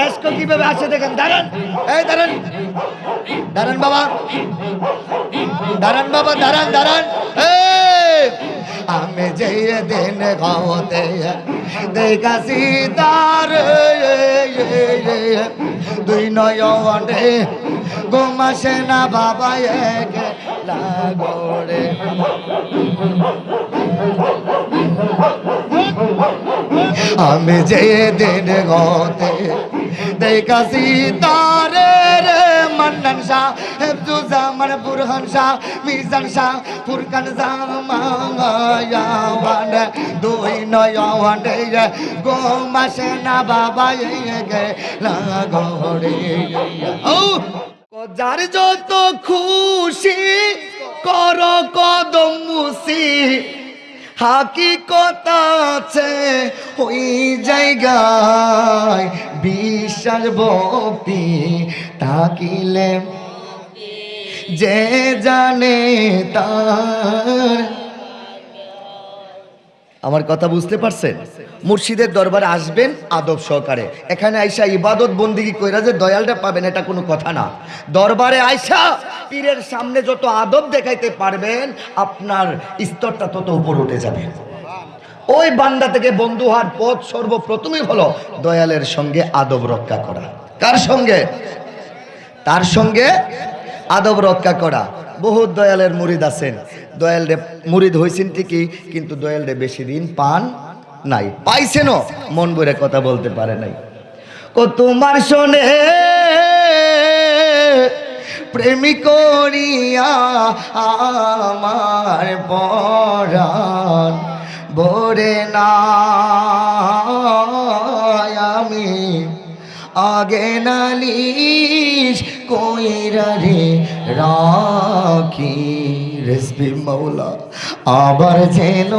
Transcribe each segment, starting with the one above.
Essco কিভাবে আসে দেখেন। দাঁড়ান, এই দাঁড়ান, দাঁড়ান বাবা, দাঁড়ান বাবা, দাঁড়ান দাঁড়ান। আমি যে দিন গাওতে দেখাছি তার দুই নয়নে ঘুম আসে না বাবা লাগরে। আমি যে দিন গাওতে দেখাছি তারে রে মান্নান শাহ হেফজুজ্জামান বুরহান শাহ মিজান শাহ ফুরকান জামায়াওয়ান দুই নয়নে ঘুম আসে না বাবা গে লাগরে। যার যত খুশি কর কদম মুসি হাকিকত আছে ওই জায়গায় বিশ্বাস ভক্তি থাকিলে যে জানে তার। আমার কথা বুঝতে পারছেন? মুর্শিদের দরবারে আসবেন আদব সহকারে। এখানে আইসা ইবাদত বন্দিগি কইরা যে দয়ালটা পাবেন এটা কোনো কথা না। দরবারে আইসা পীরের সামনে যত আদব দেখাইতে পারবেন আপনার স্তরটা তত উপর উঠে যাবে। ওই বান্দা থেকে বন্ধু হওয়ার পথ সর্বপ্রথমই হলো দয়ালের সঙ্গে আদব রক্ষা করা। কার সঙ্গে? তার সঙ্গে আদব রক্ষা করা। বহুত দয়ালের মুরিদ আছেন, দয়াল রে মুরিদ হয়েছেন ঠিকই, কিন্তু দয়াল রে বেশি দিন পান নাই, পাইছেনও মন ভরে কথা বলতে পারে নাই। ও তোমার শোনে প্রেমিক করিয়া আমার পরাণ ভরে না, আমি আগে নালিশ কইরা রে রাখি রেসবি মাওলা আবার যেন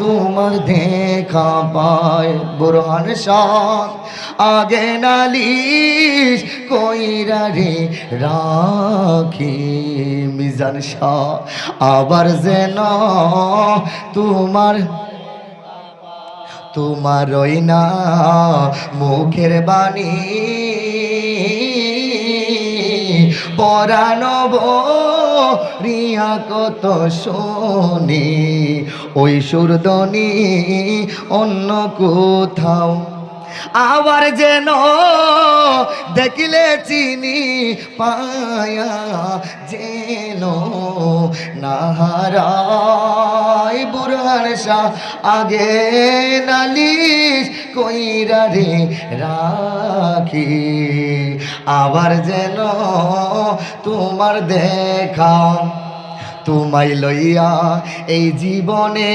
তোমার দেখা পায়। বুরহান শাহ আগে নালিশ কইরা রে রাখি মিজান শাহ আবার যেন তোমারই না মুখের বাণী পরানব রিয়া কত শোনে ওই সুরদনি অন্য কোথাও আবার যেন দেখিলে চিনি পায়া যেন নাহারাই। বুরহান শাহ আগে নালিশ কইরা রে রাখি আবার যেন তোমার দেখা তোমায় লইয়া এই জীবনে।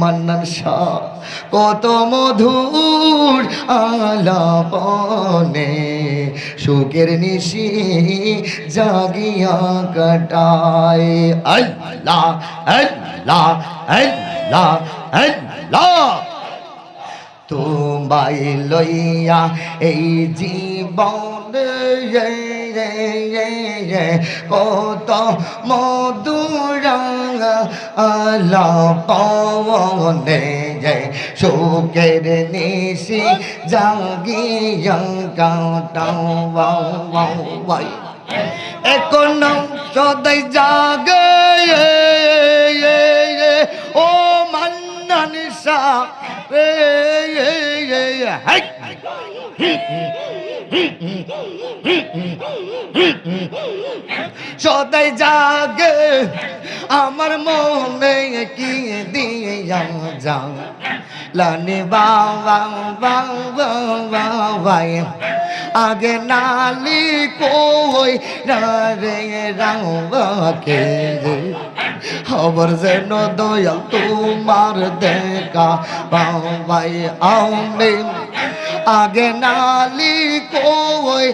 মান্নান শাহ কত মধুর আলাপনে সুখের নিশি জাগিয়া কাটায়। আল্লাহ আল্লাহ আল্লাহ আল্লাহ তোমায় লইয়া এই জীবন কত মধুর আলাপনে সুখের নিশি জাগিয়া কাটাই। এখন সদাই জাগে ও মান্নান শাহ সদাই জাগে আমার মনে কি দিয়া যাও লানি বাবা বাবা আগে নালি কই রে রাওকে খবর যেন দয়াল তোমার দেখা বাবাই আউনে আগে নালি কই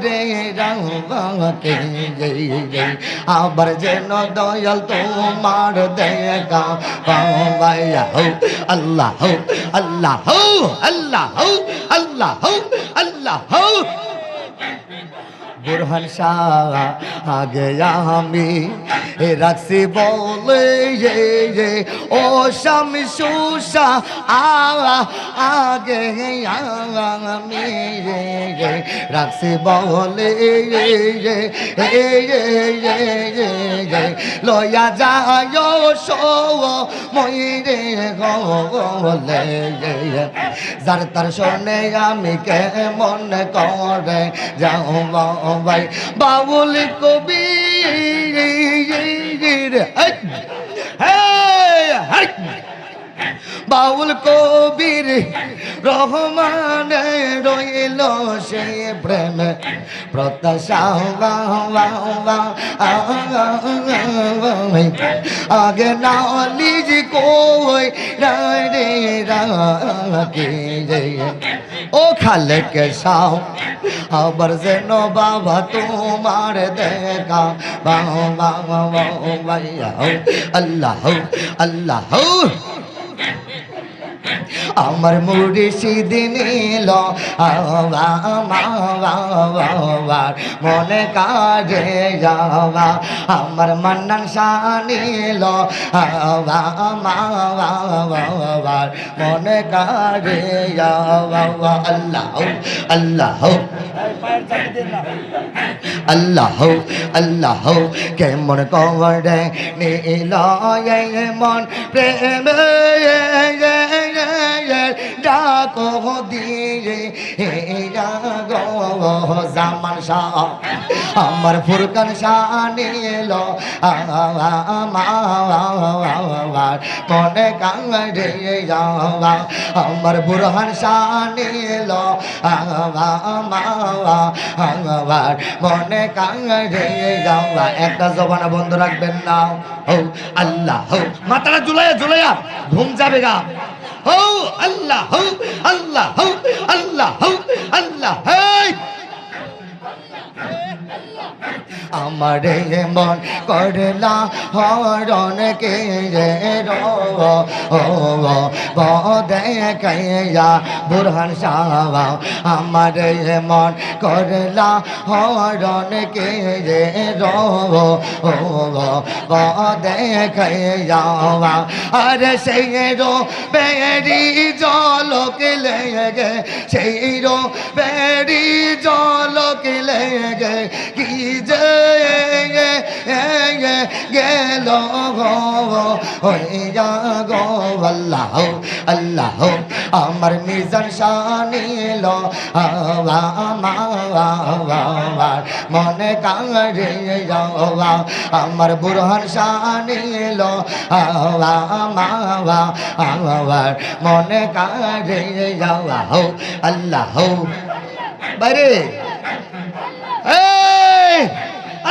রে রাওকে আবার যেন দয়াল তোমার দেখা বাবাই আল্লাহ আল্লাহ আল্লাহ আল্লাহ আল্লাহ। বুরহান শাহ আগে আমি রাখছি বলে ও স্বামী সুষা আগে আমি রাখছি বলে লয়া যায় সো ময়ূরে গলে যার তার শোনে আমি কেমন করে যাও ভাই বাউল কবি বাউল কবির রহমানে রইল সে প্রেম প্রত্যাশা আগে না লিজ কই রে রাখি ও খালে কে সাও আবার যেন বাবা তোমার দেখা আল্লাহ আল্লাহ আমার মুর্শিদ নীল মনে কাজে যাওয়া আমার মান্নান শাহ নীল মনে কাজে যাওয়া আল্লাহ আল্লাহ আল্লাহ আল্লাহ কেমন করে নীল মন প্রেম ডাকো দিয়ে জামান শাহ আমার ফুরকান শাহ নীল মনে কাঙ্গে যাওয়া আমার বুরহান শাহ নীল মনে কাঙ্গে যাওয়া একটা জবানা বন্ধ রাখবেন না হো আল্লাহ হো মাথাটা ঝুলাইয়া ঝুলাইয়া ঘুম যাবে গা হো আল্লাহ হো আল্লাহ হো আল্লাহ হো আল্লাহ আমার মন করলা হরণ কে দেখাইয়া বুরহান শাহ আমার মন করলা হরণ কে দেখাইয়া আর সেই রো বেরি জলকে লেগে সেই রো বেরি জলকে লেগে কি যে গেল হইয়া গো আল্লাহ আল্লাহ আমার মিজান শাহ নীল মনে কাঙ্গে যাওয়া আমার বুরহান শাহ নীল মনে কাঙ্গে যাওয়া হো আল্লাহ বারে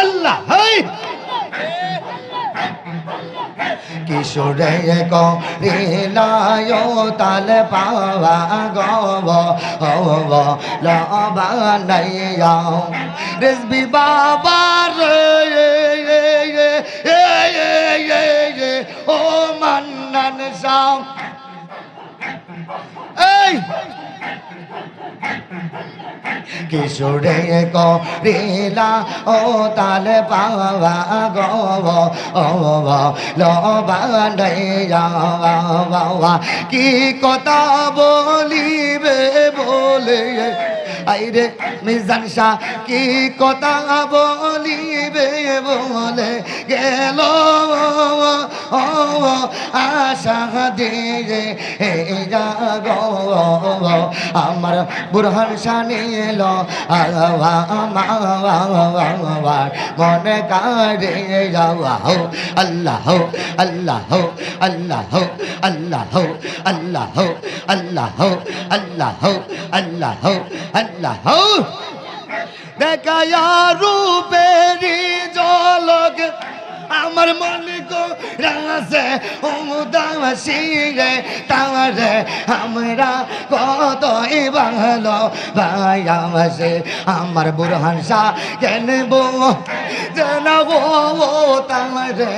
আল্লাহ কিশোরে করিলায় তাল পাওয়া গব হব লবানাইয়া রেজবি বাবা রে ও মান্নান শাহ এই কিশোরে করিলা ও তাল পাওয়া গব লবানাইয়া কি কথা বলিবে বলে আইরে মিজান শাহ কি কথা বলিবে বলে গেল আশা দিয়ে যাগ আমার বুরহান শাহ নীল মনে কাজে যাওয়া হো আল্লাহ আল্লাহ আল্লাহ আল্লাহ আল্লাহ আল্লাহ আল্লাহ আল্লাহ আল্লাহ দেখা রূপেরি জলক আমার মলিক রাসে উদাসী রে তারে আমরা কতই ভালো ভাইয়াসে আমার বুরহান শাহ কেনব জানাবো তারে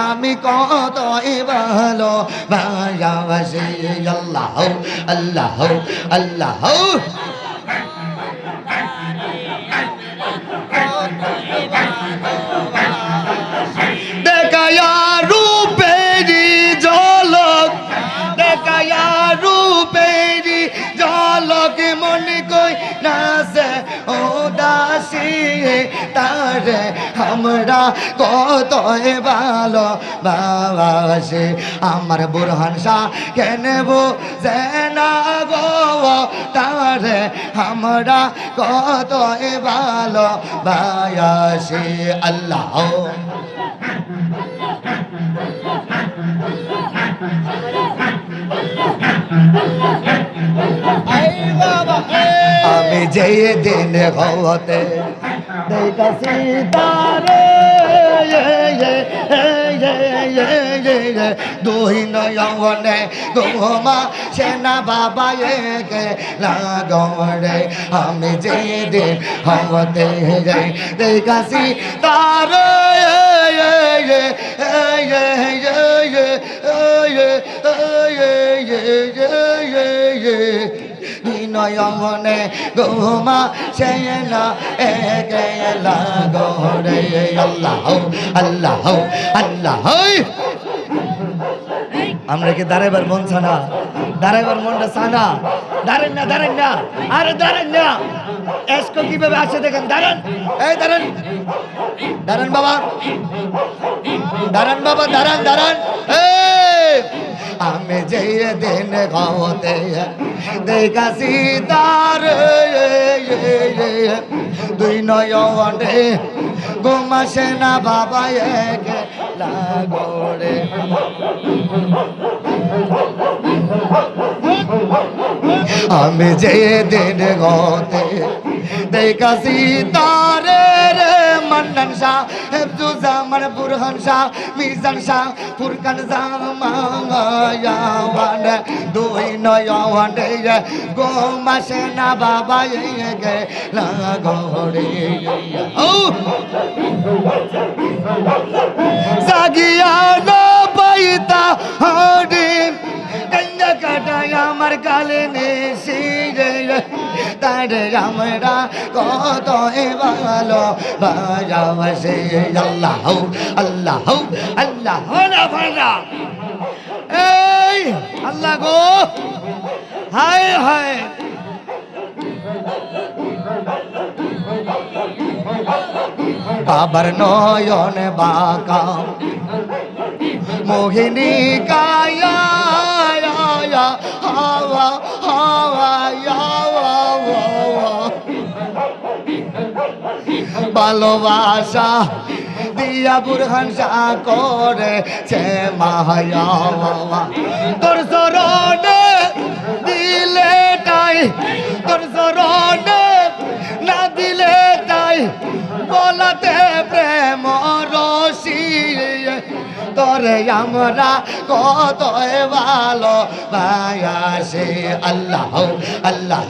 আমি কতই ভালো ভাইয়াসে আল্লাহ আল্লাহ আল্লাহ তারে আমরা কত ভালো বাসি আমার বুরহান শাহ কেন বোঝে না গো তারে আমরা কত ভালো বাসি আল্লাহ আমি যে দিন হতে দেখছি তারে দুই নয়নে ঘুমা সেনা বাবা একে লাগরে আমি যে দিন হতে দেখছি তারে নয়নে ঘুমা সেনা একে লাগরে আল্লাহ আল্লাহ আল্লাহ আমরা কি দাঁড়াইবার মন ছানা দাঁড়াইবার মনটা ছানা দাঁড়েন না আরে দাঁড়েন না এসকো কিভাবে আসে দেখেন দাঁড়ান এই দাঁড়ান বাবা দাঁড়ান আমি যে দিন গাওতে দেখাছি তার দুই নয়নে ঘুমাসে না বাবা একে লাগরে আমি যে দিন গাওতে দেখাছি তারে রে মান্নান শাহ হেফজুজ্জামান বুরহান শাহ মিজান শাহ ফুরকান জামায়াওয়ান দুই নয়নে ঘুমাসে না বাবা একে লাগরে জাগিয়া না পাইতা হদিন গঙ্গা কাটায় আমার গালে নেছি তারে আমরা কত ভালো বাজাবাসে আল্লাহ আল্লাহ আল্লাহ এই আল্লাহ গো হায় হায় বাবার নয়ন বাঁকা মোহিনী কায়া হাওয়া ভালোবাসা দিয়া বুরহান শাহ করেছে মায়া তোর চরণে দিলে তাই তোর চরণে না দিলে তাই বলাতে প্রেম রসি তোরে আমরা কত ভালো বাসি আল্লাহ আল্লাহ